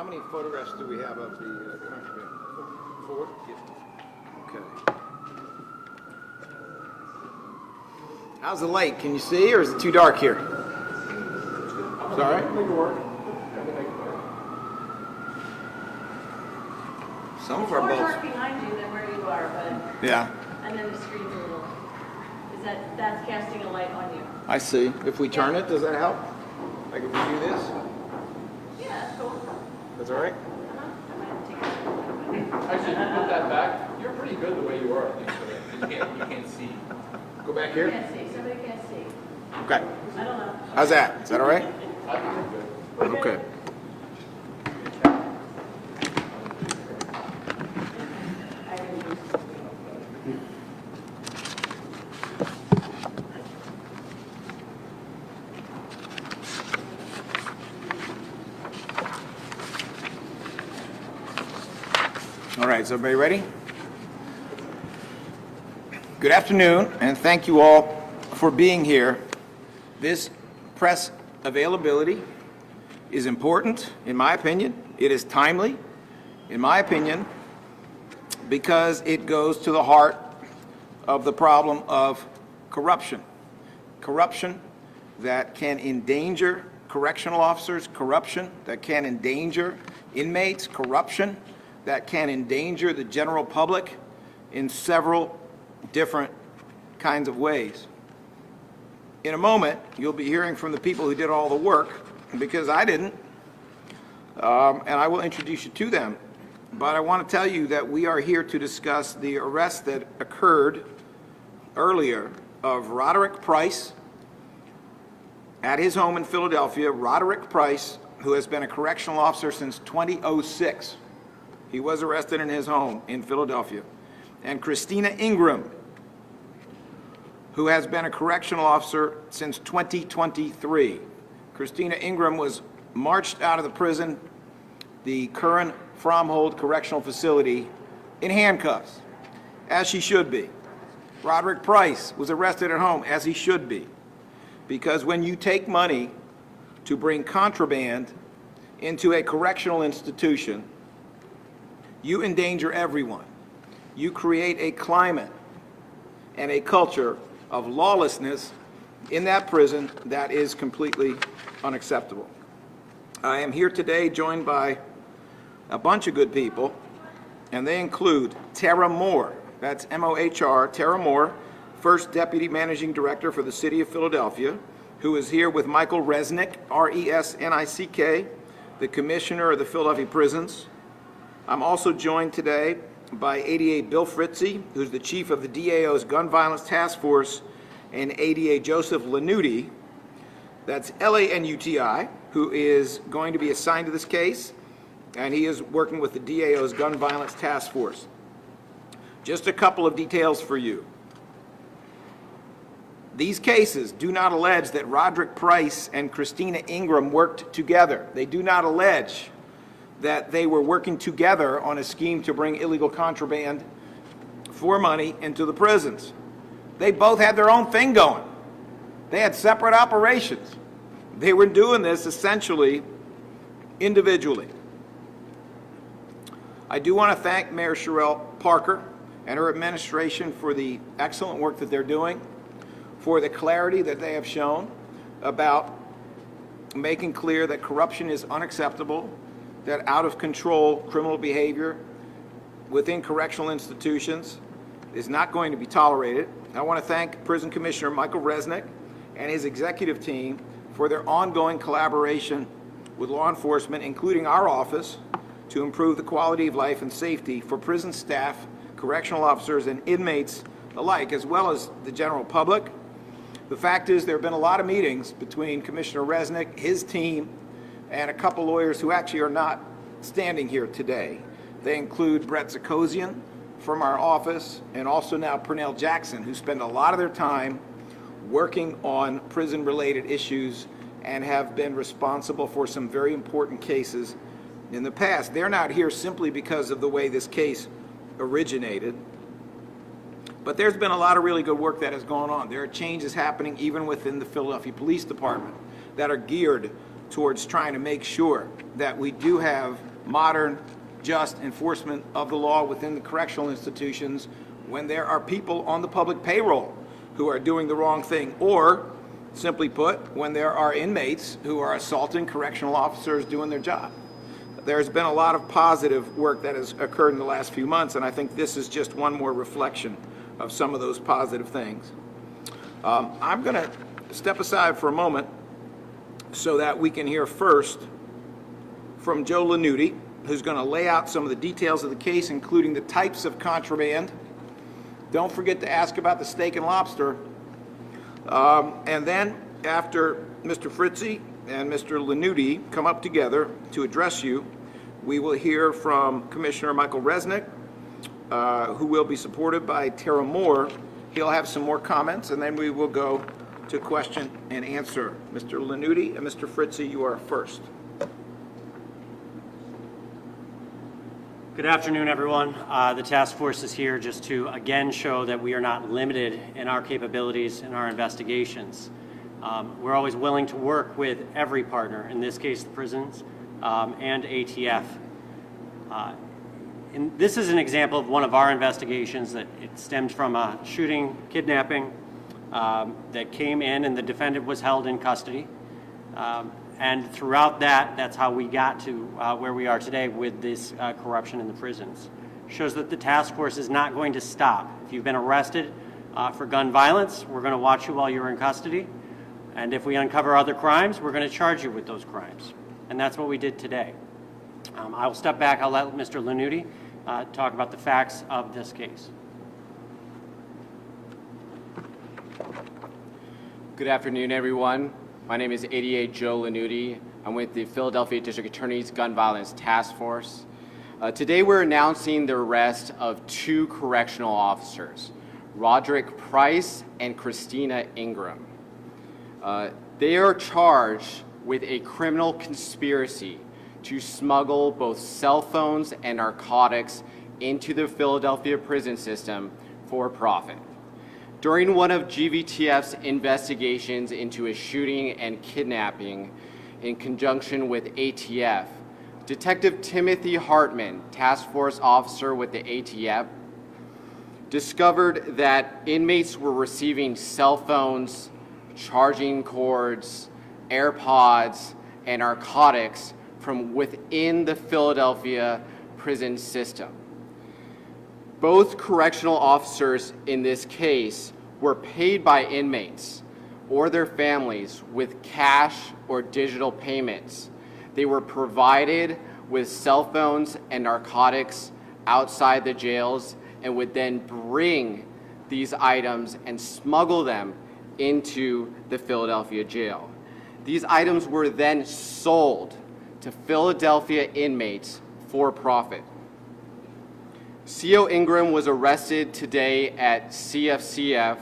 many photographs do we have of the contraband? 4? Yeah. Okay. How's the light? Can you see, or is it too dark here? Sorry? Make it work. Some of our More bulbs. dark behind you than where you are, but Yeah, and then the screen's a little. That's casting a light on you? I see. If we turn it, does that help? Like if we do this? Yeah, that's cool. That's all right? I might take it. Actually, if you put that back, you're pretty good the way you are. I think, so you can't see. Go back I here. can't see. Somebody can't see. Okay. I don't know. How's that? Is that all right? I think you're good. We're good. Okay. I didn't use- All right, is everybody ready? Good afternoon, and thank you all for being here. This press availability is important, in my opinion. It is timely, in my opinion, because it goes to the heart of the problem of corruption. Corruption that can endanger correctional officers, corruption that can endanger inmates, corruption that can endanger the general public in several different kinds of ways. In a moment, you'll be hearing from the people who did all the work, because I didn't, and I will introduce you to them. But I want to tell you that we are here to discuss the arrest that occurred earlier of Roderick Price at his home in Philadelphia. Roderick Price, who has been a correctional officer since 2006. He was arrested in his home in Philadelphia. And Christina Ingram, who has been a correctional officer since 2023. Christina Ingram was marched out of the prison, the Curran-Fromhold Correctional Facility, in handcuffs, as she should be. Roderick Price was arrested at home, as he should be, because when you take money to bring contraband into a correctional institution, you endanger everyone. You create a climate and a culture of lawlessness in that prison that is completely unacceptable. I am here today joined by a bunch of good people, and they include Tara Moore, that's M-O-H-R, Tara Moore, First Deputy Managing Director for the City of Philadelphia, who is here with Michael Resnick, R-E-S-N-I-C-K, the Commissioner of the Philadelphia Prisons. I'm also joined today by ADA Bill Fritzy, who's the Chief of the DAO's Gun Violence Task Force, and ADA Joseph Lanuti, that's L-A-N-U-T-I, who is going to be assigned to this case, and he is working with the DAO's Gun Violence Task Force. Just a couple of details for you. These cases do not allege that Roderick Price and Christina Ingram worked together. They do not allege that they were working together on a scheme to bring illegal contraband for money into the prisons. They both had their own thing going. They had separate operations. They were doing this essentially individually. I do want to thank Mayor Sherelle Parker and her administration for the excellent work that they're doing, for the clarity that they have shown about making clear that corruption is unacceptable, that out-of-control criminal behavior within correctional institutions is not going to be tolerated. I want to thank Prison Commissioner Michael Resnick and his executive team for their ongoing collaboration with law enforcement, including our office, to improve the quality of life and safety for prison staff, correctional officers, and inmates alike, as well as the general public. The fact is, there have been a lot of meetings between Commissioner Resnick, his team, and a couple lawyers who actually are not standing here today. They include Brett Zakosian from our office, and also now Pernell Jackson, who spend a lot of their time working on prison-related issues and have been responsible for some very important cases in the past. They're not here simply because of the way this case originated, but there's been a lot of really good work that has gone on. There are changes happening even within the Philadelphia Police Department that are geared towards trying to make sure that we do have modern, just enforcement of the law within the correctional institutions when there are people on the public payroll who are doing the wrong thing, or, simply put, when there are inmates who are assaulting correctional officers doing their job. There's been a lot of positive work that has occurred in the last few months, and I think this is just one more reflection of some of those positive things. I'm going to step aside for a moment so that we can hear first from Joe Lanuti, who's going to lay out some of the details of the case, including the types of contraband. Don't forget to ask about the steak and lobster. And then, after Mr. Fritzi and Mr. Lanuti come up together to address you, we will hear from Commissioner Michael Resnick, who will be supported by Tara Moore. He'll have some more comments, and then we will go to question and answer. Mr. Lanuti and Mr. Fritzi, you are first. Good afternoon, everyone. The task force is here just to again show that we are not limited in our capabilities in our investigations. We're always willing to work with every partner, in this case the prisons and ATF. And this is an example of one of our investigations that it stemmed from a shooting, kidnapping that came in, and the defendant was held in custody. And throughout that's how we got to where we are today with this corruption in the prisons. Shows that the task force is not going to stop. If you've been arrested for gun violence, we're going to watch you while you're in custody. And if we uncover other crimes, we're going to charge you with those crimes. And that's what we did today. I will step back. I'll let Mr. Lanuti talk about the facts of this case. Good afternoon, everyone. My name is ADA Joe Lanuti. I'm with the Philadelphia District Attorney's Gun Violence Task Force. Today we're announcing the arrest of two correctional officers, Roderick Price and Christina Ingram. They are charged with a criminal conspiracy to smuggle both cell phones and narcotics into the Philadelphia prison system for profit. During one of GVTF's investigations into a shooting and kidnapping in conjunction with ATF, Detective Timothy Hartman, task force officer with the ATF, discovered that inmates were receiving cell phones, charging cords, AirPods, and narcotics from within the Philadelphia prison system. Both correctional officers in this case were paid by inmates or their families with cash or digital payments. They were provided with cell phones and narcotics outside the jails and would then bring these items and smuggle them into the Philadelphia jail. These items were then sold to Philadelphia inmates for profit. CO Ingram was arrested today at CFCF,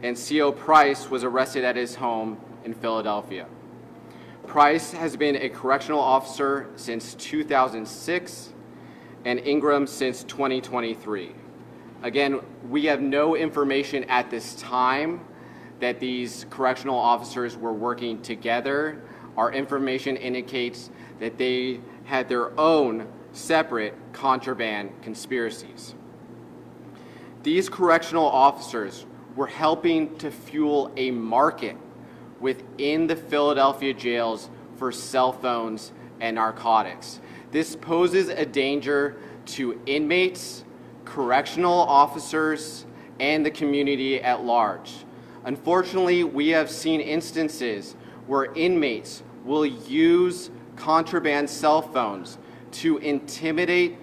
and CO Price was arrested at his home in Philadelphia. Price has been a correctional officer since 2006, and Ingram since 2023. Again, we have no information at this time that these correctional officers were working together. Our information indicates that they had their own separate contraband conspiracies. These correctional officers were helping to fuel a market within the Philadelphia jails for cell phones and narcotics. This poses a danger to inmates, correctional officers, and the community at large. Unfortunately, we have seen instances where inmates will use contraband cell phones to intimidate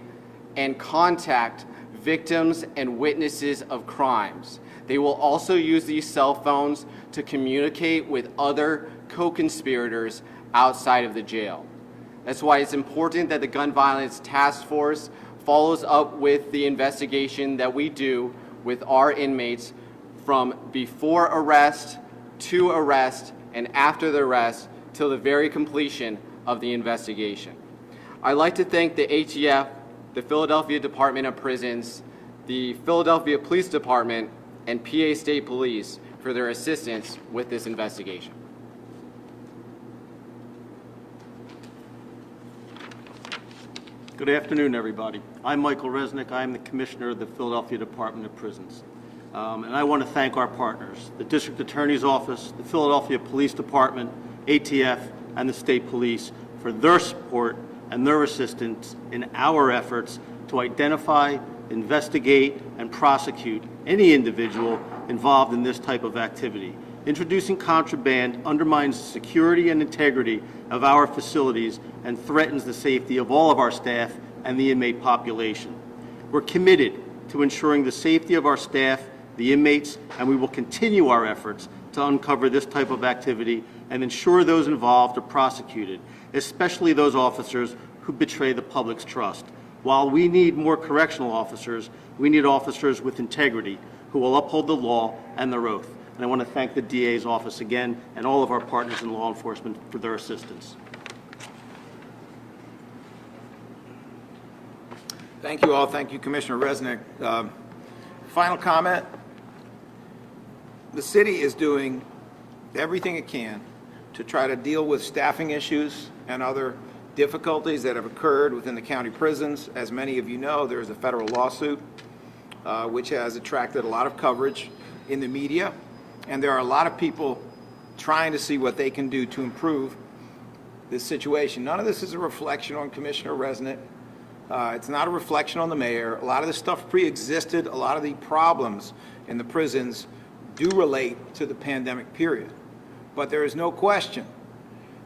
and contact victims and witnesses of crimes. They will also use these cell phones to communicate with other co-conspirators outside of the jail. That's why it's important that the Gun Violence Task Force follows up with the investigation that we do with our inmates from before arrest to arrest and after the arrest till the very completion of the investigation. I'd like to thank the ATF, the Philadelphia Department of Prisons, the Philadelphia Police Department, and PA State Police for their assistance with this investigation. Good afternoon, everybody. I'm Michael Resnick. I'm the Commissioner of the Philadelphia Department of Prisons. And I want to thank our partners, the District Attorney's Office, the Philadelphia Police Department, ATF, and the State Police for their support and their assistance in our efforts to identify, investigate, and prosecute any individual involved in this type of activity. Introducing contraband undermines the security and integrity of our facilities and threatens the safety of all of our staff and the inmate population. We're committed to ensuring the safety of our staff, the inmates, and we will continue our efforts to uncover this type of activity and ensure those involved are prosecuted, especially those officers who betray the public's trust. While we need more correctional officers, we need officers with integrity who will uphold the law and their oath. And I want to thank the DA's office again and all of our partners in law enforcement for their assistance. Thank you all. Thank you, Commissioner Resnick. Final comment. The city is doing everything it can to try to deal with staffing issues and other difficulties that have occurred within the county prisons. As many of you know, there is a federal lawsuit which has attracted a lot of coverage in the media, and there are a lot of people trying to see what they can do to improve this situation. None of this is a reflection on Commissioner Resnick. It's not a reflection on the mayor. A lot of this stuff pre-existed. A lot of the problems in the prisons do relate to the pandemic period. But there is no question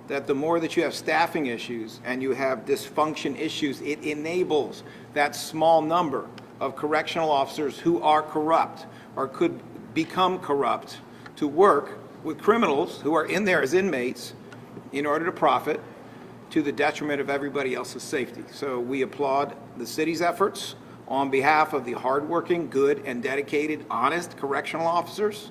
that the more that you have staffing issues and you have dysfunction issues, it enables that small number of correctional officers who are corrupt or could become corrupt to work with criminals who are in there as inmates in order to profit to the detriment of everybody else's safety. So we applaud the city's efforts on behalf of the hardworking, good, and dedicated, honest correctional officers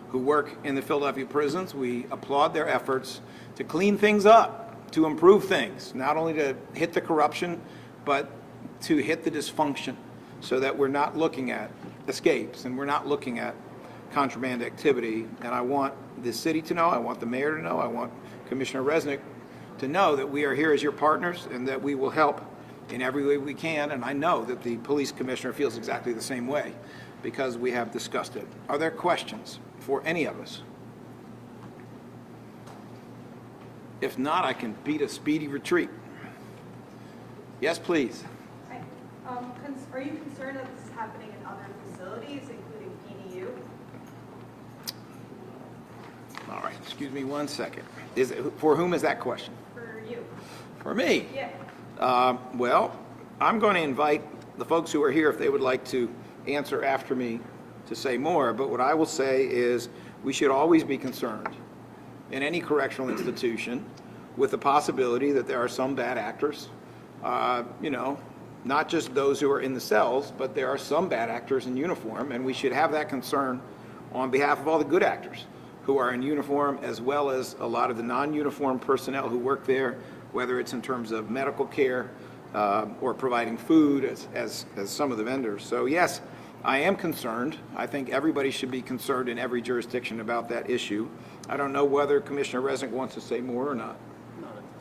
who work in the Philadelphia prisons. We applaud their efforts to clean things up, to improve things, not only to hit the corruption, but to hit the dysfunction so that we're not looking at escapes and we're not looking at contraband activity. And I want the city to know, I want the mayor to know, I want Commissioner Resnick to know that we are here as your partners and that we will help in every way we can. And I know that the police commissioner feels exactly the same way because we have discussed it. Are there questions for any of us? If not, I can beat a speedy retreat. Yes, please. Hi. Are you concerned that this is happening in other facilities, including PDU? All right, excuse me one second. For whom is that question? For you. For me? Yeah. Well, I'm going to invite the folks who are here, if they would like to answer after me, to say more. But what I will say is we should always be concerned in any correctional institution with the possibility that there are some bad actors, not just those who are in the cells, but there are some bad actors in uniform, and we should have that concern on behalf of all the good actors who are in uniform, as well as a lot of the non-uniform personnel who work there, whether it's in terms of medical care or providing food as some of the vendors. So yes, I am concerned. I think everybody should be concerned in every jurisdiction about that issue. I don't know whether Commissioner Resnick wants to say more or not.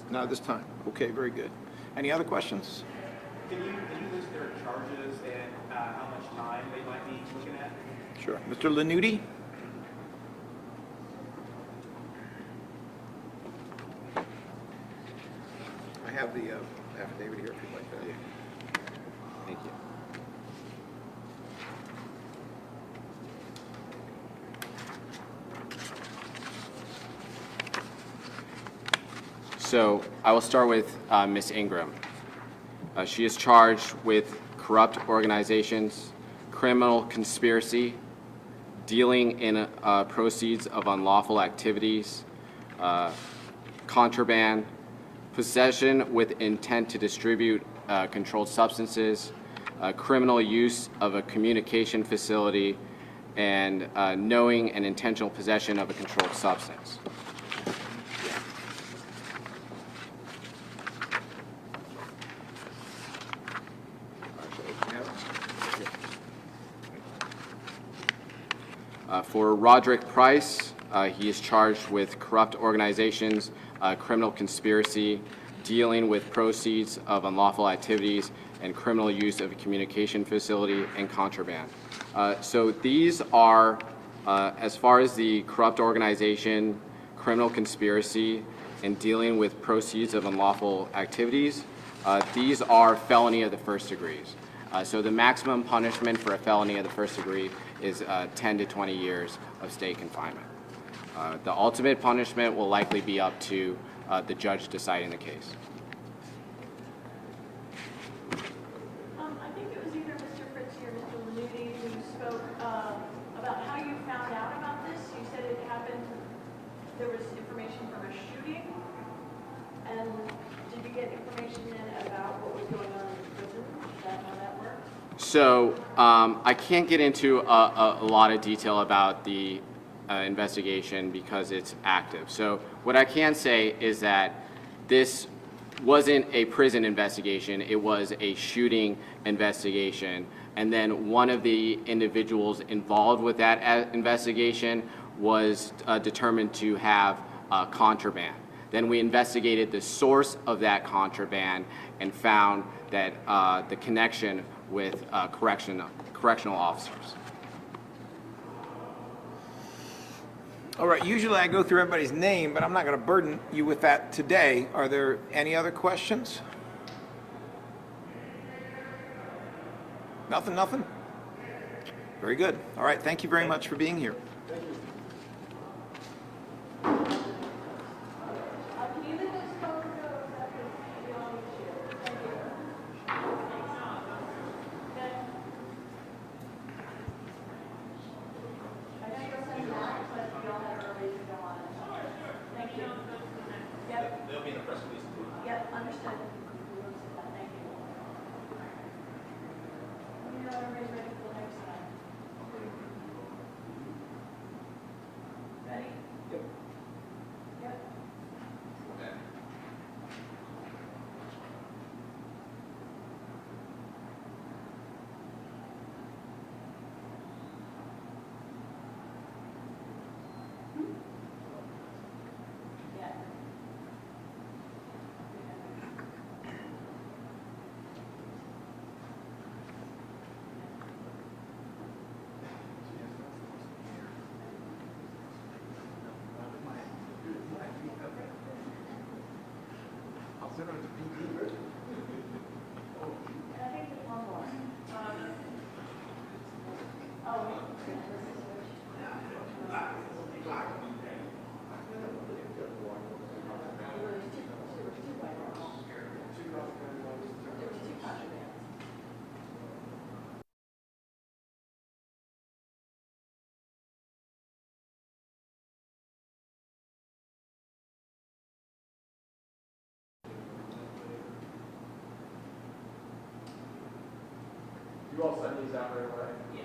Not at this time. Okay, very good. Any other questions? Can you list their charges and how much time they might be looking at? Sure. Mr. Lanuti? I have the affidavit here if you'd like that. Thank you. So I will start with Ms. Ingram. She is charged with corrupt organizations, criminal conspiracy, dealing in proceeds of unlawful activities, contraband, possession with intent to distribute controlled substances, criminal use of a communication facility, and knowing and intentional possession of a controlled substance. For Roderick Price, he is charged with corrupt organizations, criminal conspiracy, dealing with proceeds of unlawful activities, and criminal use of a communication facility, and contraband. So these are, as far as the corrupt organization, criminal conspiracy, and dealing with proceeds of unlawful activities, these are felony of the first degrees. So the maximum punishment for a felony of the first degree is 10 to 20 years of state confinement. The ultimate punishment will likely be up to the judge deciding the case. I think it was either Mr. Fritzy or Mr. Lanuti who spoke about how you found out about this. You said it happened, there was information from a shooting, and did you get information then about what was going on in the prison? Is that how that worked? So I can't get into a lot of detail about the investigation because it's active. So what I can say is that this wasn't a prison investigation, it was a shooting investigation. And then one of the individuals involved with that investigation was determined to have contraband. Then we investigated the source of that contraband and found that the connection with correctional officers. All right, usually I go through everybody's name, but I'm not going to burden you with that today. Are there any other questions? Nothing? Very good. All right, thank you very much for being here. Can you leave those photos that we all need to share? Thank you. Okay. I know you'll send that, but we all have our reason to go on it. Thank you. Yep. They'll be in the press release too. Yep, understood. Thank you. Let me know when everybody's ready for the next time. Ready? Yep. Yep. Yeah. And I think there's one more. You all send these out right away? Yeah.